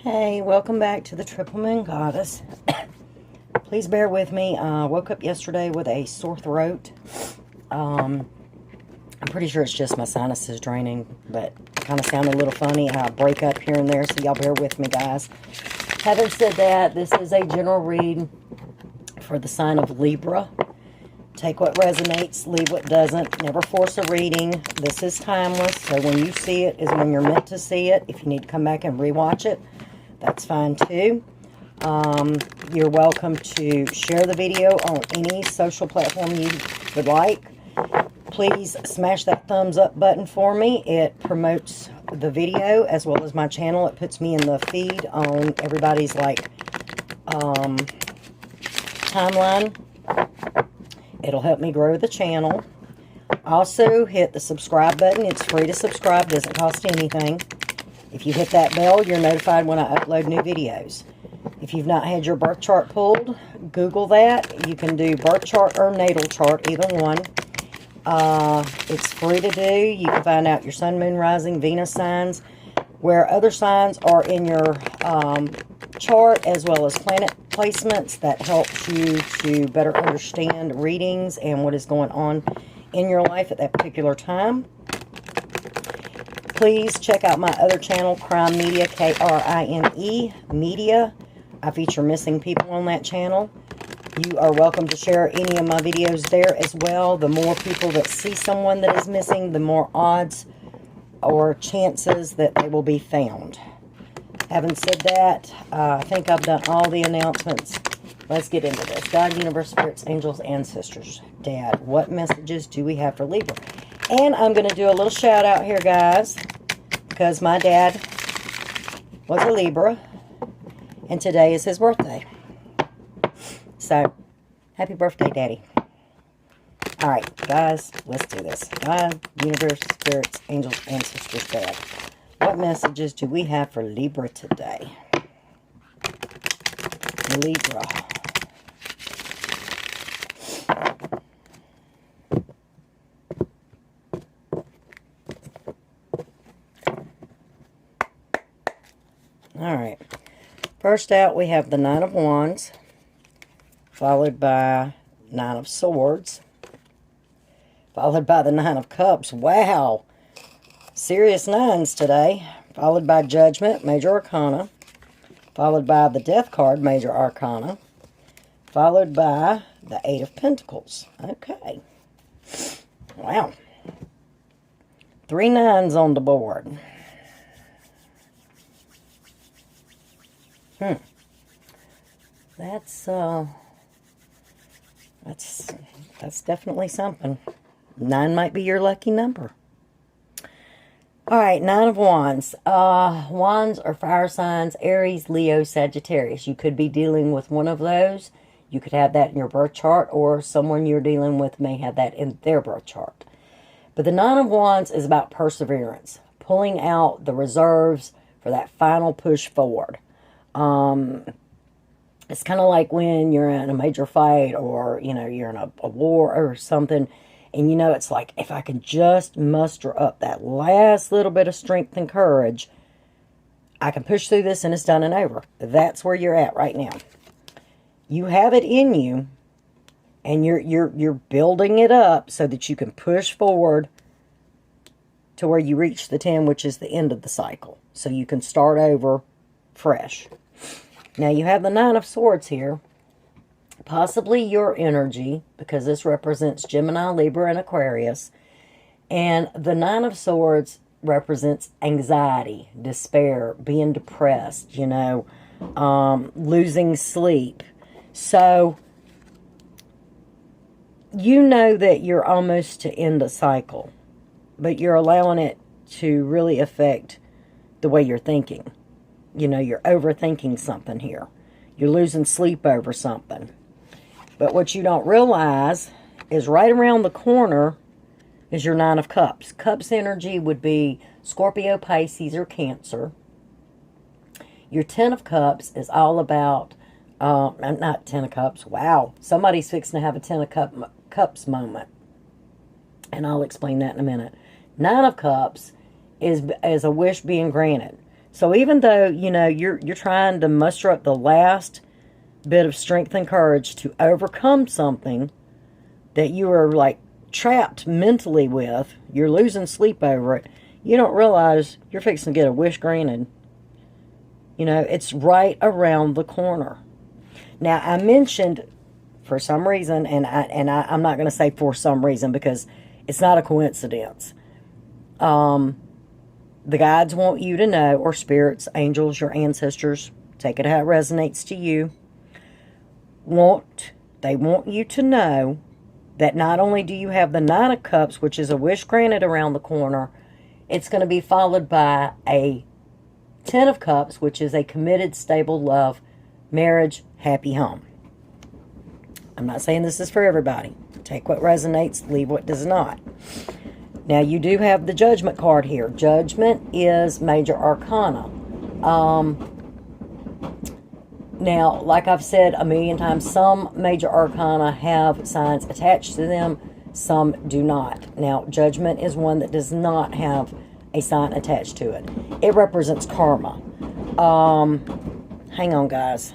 Hey, welcome back to the Triple Moon Goddess. Please bear with me. I woke up yesterday with a sore throat. I'm pretty sure it's just my sinuses draining, but kind of sound a little funny. I break up here and there, so y'all bear with me, guys. Having said that, this is a general read for the sign of Libra. Take what resonates, leave what doesn't. Never force a reading. This is timeless, so when you see it is when you're meant to see it. If you need to come back and rewatch it, that's fine too. You're welcome to share the video on any social platform you would like. Please smash that thumbs up button for me. It promotes the video as well as my channel. It puts me in the feed on everybody's timeline. It'll help me grow the channel. Also, hit the subscribe button. It's free to subscribe. Doesn't cost anything. If you hit that bell, you're notified when I upload new videos. If you've not had your birth chart pulled, Google that. You can do birth chart or natal chart, either one. It's free to do. You can find out your sun, moon, rising, Venus signs, where other signs are in your chart, as well as planet placements that helps you to better understand readings and what is going on in your life at that particular time. Please check out my other channel, Crime Media, K-R-I-M-E Media. I feature missing people on that channel. You are welcome to share any of my videos there as well. The more people that see someone that is missing, the more odds or chances that they will be found. Having said that, I think I've done all the announcements. Let's get into this. God, universe, spirits, angels, ancestors. Dad, what messages do we have for Libra? And I'm going to do a little shout out here, guys, because my dad was a Libra, and today is his birthday. So, happy birthday, Daddy. All right, guys, let's do this. God, universe, spirits, angels, ancestors, Dad. What messages do we have for Libra today? Libra. All right. First out, we have the Nine of Wands, followed by Nine of Swords, followed by the Nine of Cups. Wow. Serious nines today. Followed by Judgment, Major Arcana. Followed by the Death card, Major Arcana. Followed by the Eight of Pentacles. Okay. Wow. 3 nines on the board. That's definitely something. 9 might be your lucky number. All right, Nine of Wands. Wands are fire signs, Aries, Leo, Sagittarius. You could be dealing with one of those. You could have that in your birth chart, or someone you're dealing with may have that in their birth chart. But the Nine of Wands is about perseverance, pulling out the reserves for that final push forward. It's kind of like when you're in a major fight, or, you know, you're in a war or something, and you know, it's like, if I can just muster up that last little bit of strength and courage, I can push through this and it's done and over. That's where you're at right now. You have it in you, and you're building it up so that you can push forward to where you reach the 10, which is the end of the cycle. So you can start over fresh. Now, you have the Nine of Swords here. Possibly your energy, because this represents Gemini, Libra, and Aquarius. And the Nine of Swords represents anxiety, despair, being depressed, you know, losing sleep. So, you know that you're almost to end a cycle, but you're allowing it to really affect the way you're thinking. You know, you're overthinking something here. You're losing sleep over something. But what you don't realize is right around the corner is your Nine of Cups. Cups energy would be Scorpio, Pisces, or Cancer. Your Ten of Cups is all about, not Ten of Cups, wow. Somebody's fixing to have a Ten of Cups moment. And I'll explain that in a minute. Nine of Cups is a wish being granted. So even though, you know, you're trying to muster up the last bit of strength and courage to overcome something that you are like trapped mentally with, you're losing sleep over it, you don't realize you're fixing to get a wish granted. You know, it's right around the corner. Now, I mentioned for some reason, and I'm not going to say for some reason because it's not a coincidence. The guides want you to know, or spirits, angels, your ancestors, take it how it resonates to you. They want you to know that not only do you have the Nine of Cups, which is a wish granted around the corner, it's going to be followed by a Ten of Cups, which is a committed, stable love, marriage, happy home. I'm not saying this is for everybody. Take what resonates, leave what does not. Now, you do have the Judgment card here. Judgment is major arcana. Now, like I've said a million times, some major arcana have signs attached to them, some do not. Now, Judgment is one that does not have a sign attached to it. It represents karma. Hang on, guys.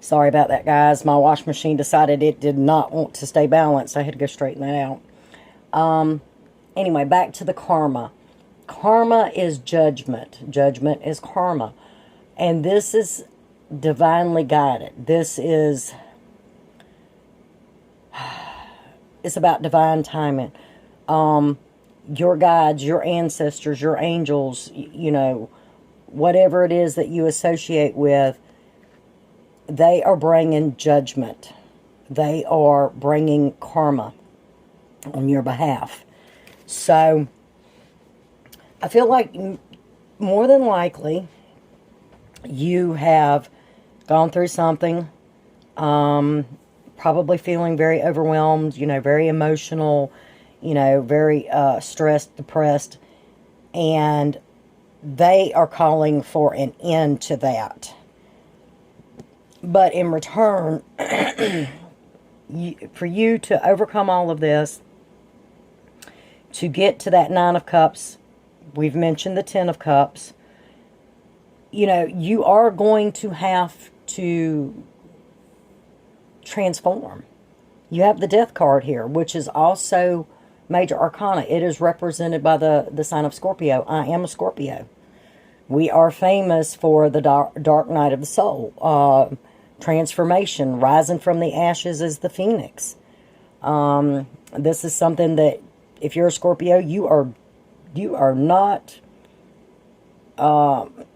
Sorry about that, guys. My wash machine decided it did not want to stay balanced. I had to go straighten that out. Anyway, back to the karma. Karma is judgment. Judgment is karma. And this is divinely guided. This is, it's about divine timing. Your guides, your ancestors, your angels, you know, whatever it is that you associate with, they are bringing judgment. They are bringing karma on your behalf. So, I feel like more than likely, you have gone through something, probably feeling very overwhelmed, you know, very emotional, you know, very stressed, depressed, and they are calling for an end to that. But in return, for you to overcome all of this, to get to that Nine of Cups, we've mentioned the Ten of Cups, you know, you are going to have to transform. You have the Death card here, which is also major arcana. It is represented by the sign of Scorpio. I am a Scorpio. We are famous for the dark night of the soul. Transformation, rising from the ashes as the phoenix. This is something that, if you're a Scorpio, you are not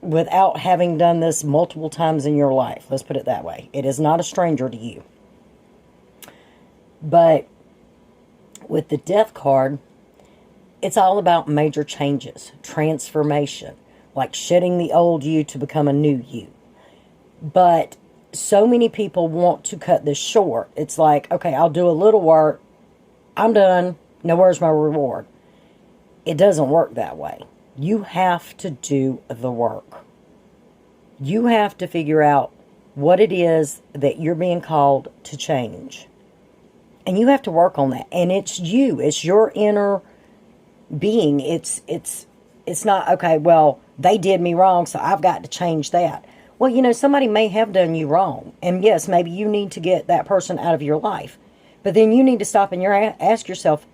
without having done this multiple times in your life. Let's put it that way. It is not a stranger to you. But with the Death card, it's all about major changes, transformation, like shedding the old you to become a new you. But so many people want to cut this short. It's like, okay, I'll do a little work. I'm done. Now, where's my reward? It doesn't work that way. You have to do the work. You have to figure out what it is that you're being called to change. And you have to work on that. And it's you. It's your inner being. It's not, okay, well, they did me wrong, so I've got to change that. Well, you know, somebody may have done you wrong. And yes, maybe you need to get that person out of your life. But then you need to stop and ask yourself,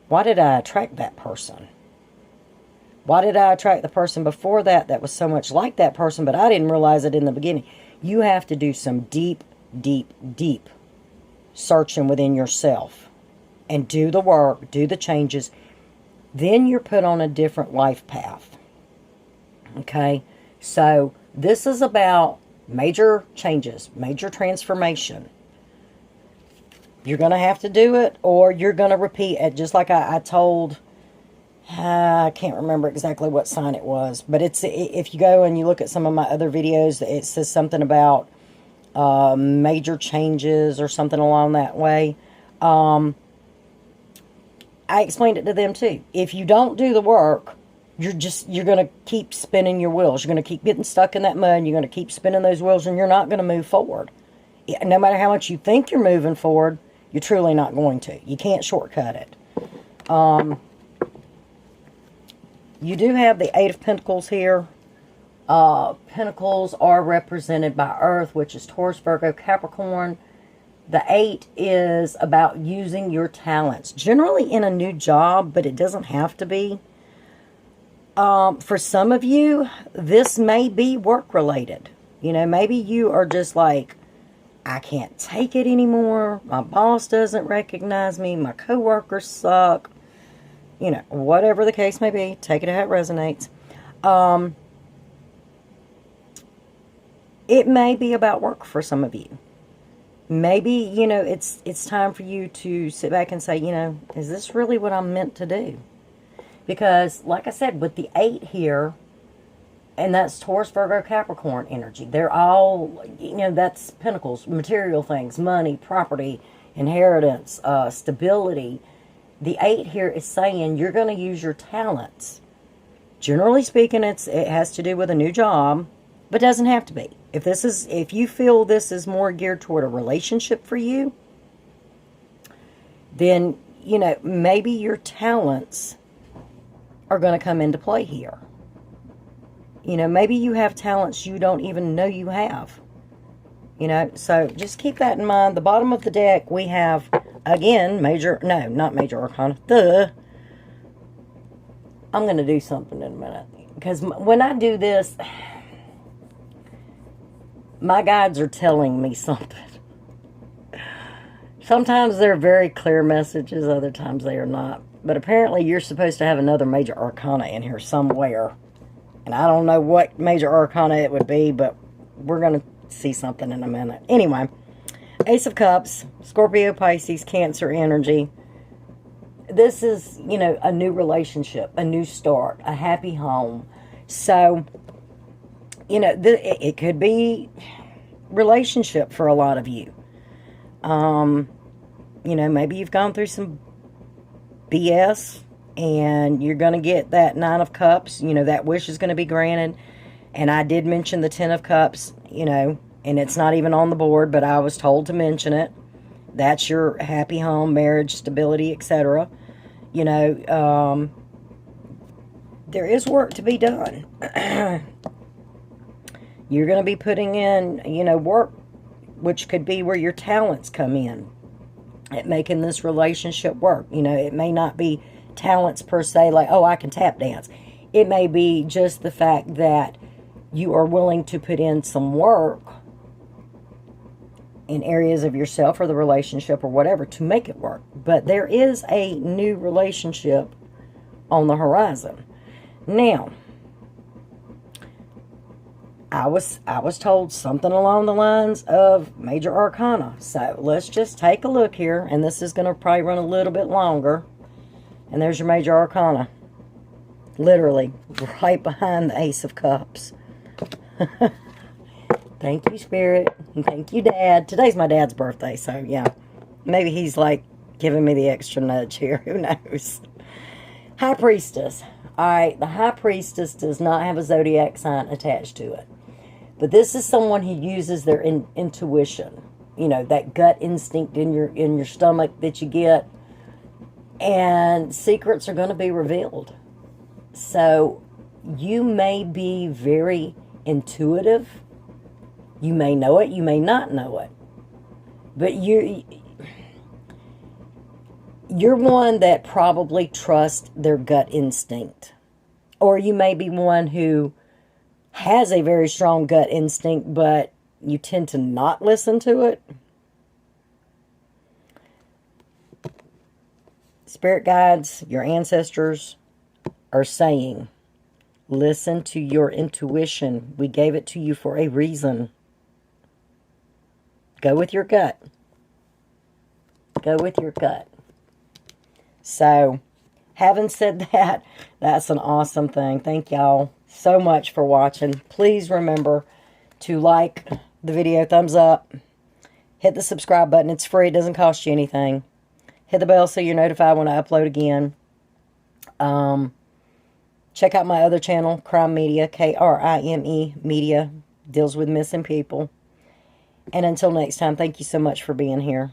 why did I attract that person? Why did I attract the person before that was so much like that person, but I didn't realize it in the beginning? You have to do some deep, deep, deep searching within yourself and do the work, do the changes. Then you're put on a different life path. Okay? So this is about major changes, major transformation. You're going to have to do it, or you're going to repeat it, just like I told, I can't remember exactly what sign it was, but if you go and you look at some of my other videos, it says something about major changes or something along that way. I explained it to them too. If you don't do the work, you're going to keep spinning your wheels. You're going to keep getting stuck in that mud. You're going to keep spinning those wheels, and you're not going to move forward. No matter how much you think you're moving forward, you're truly not going to. You can't shortcut it. You do have the Eight of Pentacles here. Pentacles are represented by Earth, which is Taurus, Virgo, Capricorn. The 8 is about using your talents. Generally in a new job, but it doesn't have to be. For some of you, this may be work-related. You know, maybe you are just like, I can't take it anymore. My boss doesn't recognize me. My coworkers suck. You know, whatever the case may be. Take it how it resonates. It may be about work for some of you. Maybe, you know, it's time for you to sit back and say, you know, is this really what I'm meant to do? Because, like I said, with the 8 here, and that's Taurus, Virgo, Capricorn energy. They're all, you know, that's Pentacles, material things, money, property, inheritance, stability. The 8 here is saying you're going to use your talents. Generally speaking, it has to do with a new job, but doesn't have to be. If you feel this is more geared toward a relationship for you, then, you know, maybe your talents are going to come into play here. You know, maybe you have talents you don't even know you have. You know, so just keep that in mind. The bottom of the deck, we have, again, not major arcana. I'm going to do something in a minute. Because when I do this, my guides are telling me something. Sometimes they're very clear messages, other times they are not. But apparently you're supposed to have another major arcana in here somewhere. And I don't know what major arcana it would be, but we're going to see something in a minute. Anyway, Ace of Cups, Scorpio, Pisces, Cancer energy. This is, you know, a new relationship, a new start, a happy home. So, you know, it could be relationship for a lot of you. You know, maybe you've gone through some BS and you're going to get that 9 of Cups. You know, that wish is going to be granted. And I did mention the 10 of Cups, you know, and it's not even on the board, but I was told to mention it. That's your happy home, marriage, stability, etc. You know, there is work to be done. You're going to be putting in, you know, work, which could be where your talents come in at making this relationship work. You know, it may not be talents per se, like, oh, I can tap dance. It may be just the fact that you are willing to put in some work in areas of yourself or the relationship or whatever to make it work. But there is a new relationship on the horizon. Now, I was told something along the lines of major arcana. So let's just take a look here. And this is going to probably run a little bit longer. And there's your major arcana. Literally, right behind the Ace of Cups. Thank you, Spirit. And thank you, Dad. Today's my dad's birthday, so yeah. Maybe he's like giving me the extra nudge here. Who knows? High Priestess. Alright, the High Priestess does not have a zodiac sign attached to it. But this is someone who uses their intuition. You know, that gut instinct in your stomach that you get. And secrets are going to be revealed. So, you may be very intuitive. You may know it, you may not know it. But you're one that probably trusts their gut instinct. Or you may be one who has a very strong gut instinct, but you tend to not listen to it. Spirit guides, your ancestors are saying, listen to your intuition. We gave it to you for a reason. Go with your gut. Go with your gut. So, having said that, that's an awesome thing. Thank y'all so much for watching. Please remember to like the video, thumbs up. Hit the subscribe button. It's free. It doesn't cost you anything. Hit the bell so you're notified when I upload again. Check out my other channel, Crime Media, Krime Media, deals with missing people. And until next time, thank you so much for being here.